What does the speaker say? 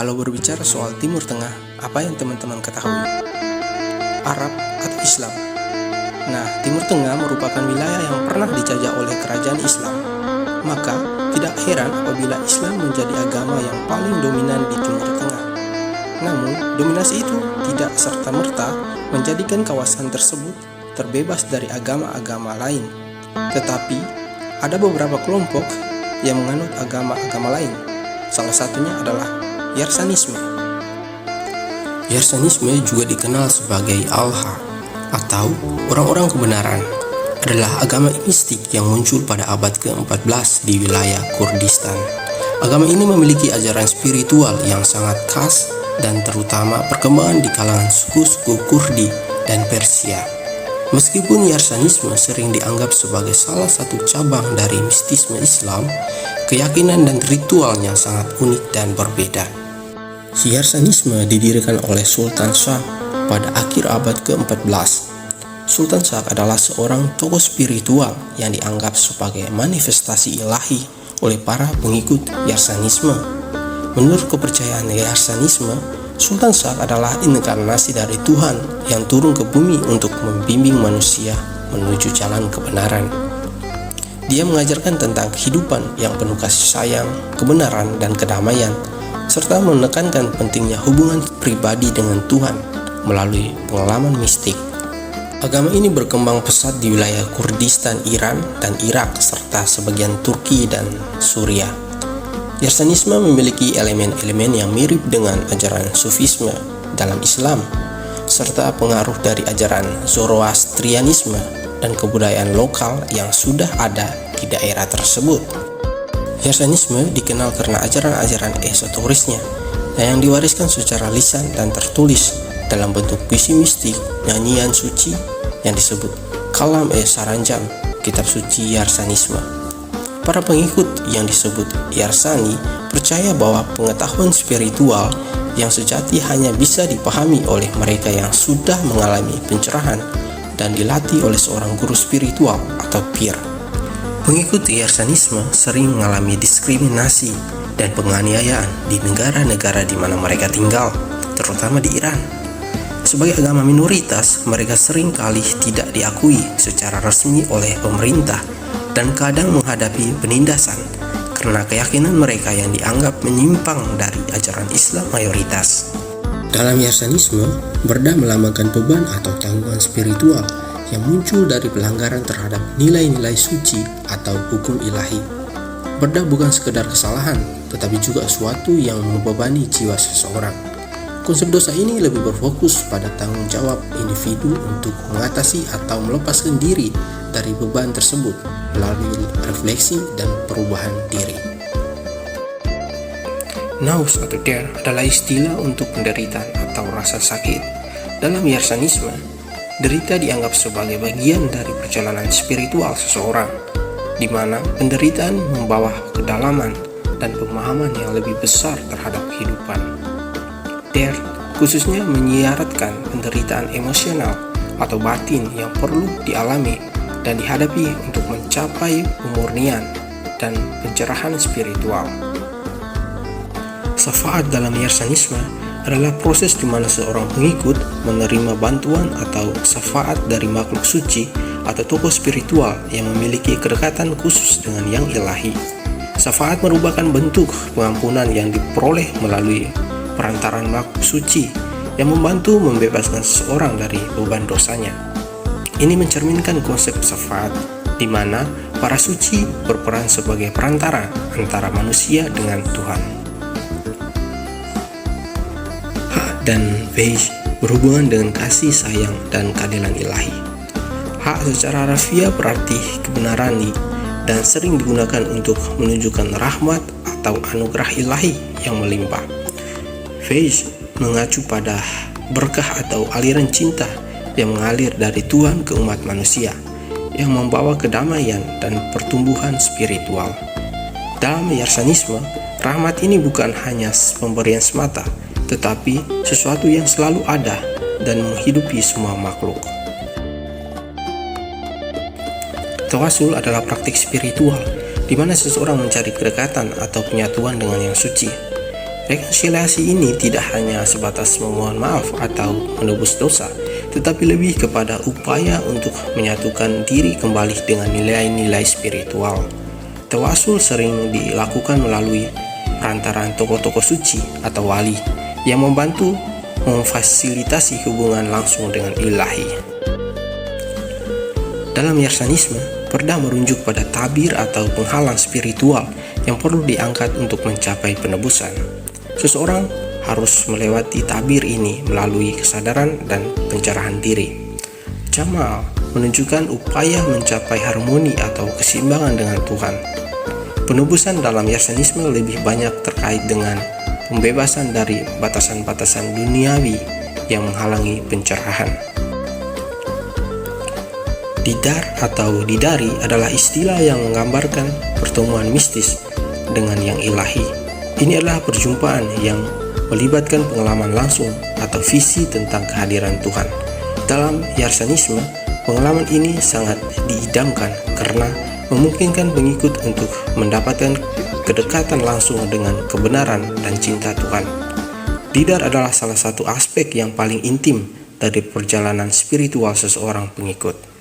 Kalau berbicara soal Timur Tengah, apa yang teman-teman ketahui? Arab atau Islam? Nah, Timur Tengah merupakan wilayah yang pernah dijajah oleh kerajaan Islam. Maka, tidak heran apabila Islam menjadi agama yang paling dominan di Timur Tengah. Namun, dominasi itu tidak serta-merta menjadikan kawasan tersebut terbebas dari agama-agama lain. Tetapi, ada beberapa kelompok yang menganut agama-agama lain. Salah satunya adalah Yarsanisme. Yarsanisme juga dikenal sebagai Al-Haq atau orang-orang kebenaran, adalah agama mistik yang muncul pada abad ke-14 di wilayah Kurdistan. Agama ini memiliki ajaran spiritual yang sangat khas dan terutama perkembangan di kalangan suku-suku Kurdi dan Persia. Meskipun Yarsanisme sering dianggap sebagai salah satu cabang dari mistisme Islam, keyakinan dan ritualnya sangat unik dan berbeda. Yarsanisme didirikan oleh Sultan Shah pada akhir abad ke-14. Sultan Shah adalah seorang tokoh spiritual yang dianggap sebagai manifestasi ilahi oleh para pengikut Yarsanisme. Menurut kepercayaan Yarsanisme, Sultan Shah adalah inkarnasi dari Tuhan yang turun ke bumi untuk membimbing manusia menuju jalan kebenaran. Dia mengajarkan tentang kehidupan yang penuh kasih sayang, kebenaran, dan kedamaian, serta menekankan pentingnya hubungan pribadi dengan Tuhan melalui pengalaman mistik. Agama ini berkembang pesat di wilayah Kurdistan, Iran, dan Irak, serta sebagian Turki dan Suriah. Yarsanisme memiliki elemen-elemen yang mirip dengan ajaran Sufisme dalam Islam, serta pengaruh dari ajaran Zoroastrianisme dan kebudayaan lokal yang sudah ada di daerah tersebut. Yarsanisme dikenal karena ajaran-ajaran esoterisnya yang diwariskan secara lisan dan tertulis dalam bentuk puisi mistik, nyanyian suci yang disebut Kalam-e-Saranjam, kitab suci Yarsanisme. Para pengikut yang disebut Yarsani percaya bahwa pengetahuan spiritual yang sejati hanya bisa dipahami oleh mereka yang sudah mengalami pencerahan dan dilatih oleh seorang guru spiritual atau pir. Pengikut Yarsanisme sering mengalami diskriminasi dan penganiayaan di negara-negara di mana mereka tinggal, terutama di Iran. Sebagai agama minoritas, mereka sering kali tidak diakui secara resmi oleh pemerintah dan kadang menghadapi penindasan karena keyakinan mereka yang dianggap menyimpang dari ajaran Islam mayoritas. Dalam Yarsanisme, Berda melambangkan beban atau tanggungan spiritual yang muncul dari pelanggaran terhadap nilai-nilai suci atau hukum ilahi. Berda bukan sekedar kesalahan, tetapi juga suatu yang membebani jiwa seseorang. Konsep dosa ini lebih berfokus pada tanggung jawab individu untuk mengatasi atau melepaskan diri dari beban tersebut melalui refleksi dan perubahan diri. Naus atau der adalah istilah untuk penderitaan atau rasa sakit. Dalam Yarsanisme, derita dianggap sebagai bagian dari perjalanan spiritual seseorang, di mana penderitaan membawa kedalaman dan pemahaman yang lebih besar terhadap kehidupan. Der khususnya menyiaratkan penderitaan emosional atau batin yang perlu dialami dan dihadapi untuk mencapai pemurnian dan pencerahan spiritual. Syafaat dalam Yarsanisme adalah proses di mana seorang pengikut menerima bantuan atau syafaat dari makhluk suci atau tokoh spiritual yang memiliki kedekatan khusus dengan yang ilahi. Syafaat merupakan bentuk pengampunan yang diperoleh melalui perantaran makhluk suci yang membantu membebaskan seseorang dari beban dosanya. Ini mencerminkan konsep syafaat, di mana para suci berperan sebagai perantara antara manusia dengan Tuhan. Dan Veij berhubungan dengan kasih sayang dan keadilan ilahi. Hak secara harfiah berarti kebenaran dan sering digunakan untuk menunjukkan rahmat atau anugerah ilahi yang melimpah. Veij mengacu pada berkah atau aliran cinta yang mengalir dari Tuhan ke umat manusia, yang membawa kedamaian dan pertumbuhan spiritual. Dalam Yarsanisme, rahmat ini bukan hanya pemberian semata, tetapi sesuatu yang selalu ada dan menghidupi semua makhluk. Tawasul adalah praktik spiritual di mana seseorang mencari kedekatan atau penyatuan dengan yang suci. Rekonsiliasi ini tidak hanya sebatas memohon maaf atau menebus dosa, tetapi lebih kepada upaya untuk menyatukan diri kembali dengan nilai-nilai spiritual. Tawasul sering dilakukan melalui perantaraan tokoh-tokoh suci atau wali yang membantu memfasilitasi hubungan langsung dengan Ilahi. Dalam Yarsanisme, perda merujuk pada tabir atau penghalang spiritual yang perlu diangkat untuk mencapai penebusan. Seseorang harus melewati tabir ini melalui kesadaran dan pencerahan diri. Jamal menunjukkan upaya mencapai harmoni atau keseimbangan dengan Tuhan. Penebusan dalam Yarsanisme lebih banyak terkait dengan pembebasan dari batasan-batasan duniawi yang menghalangi pencerahan. Didar atau didari adalah istilah yang menggambarkan pertemuan mistis dengan yang ilahi. Ini adalah perjumpaan yang melibatkan pengalaman langsung atau visi tentang kehadiran Tuhan. Dalam Yarsanisme, pengalaman ini sangat diidamkan karena memungkinkan pengikut untuk mendapatkan kedekatan langsung dengan kebenaran dan cinta Tuhan. Didar adalah salah satu aspek yang paling intim dari perjalanan spiritual seseorang pengikut.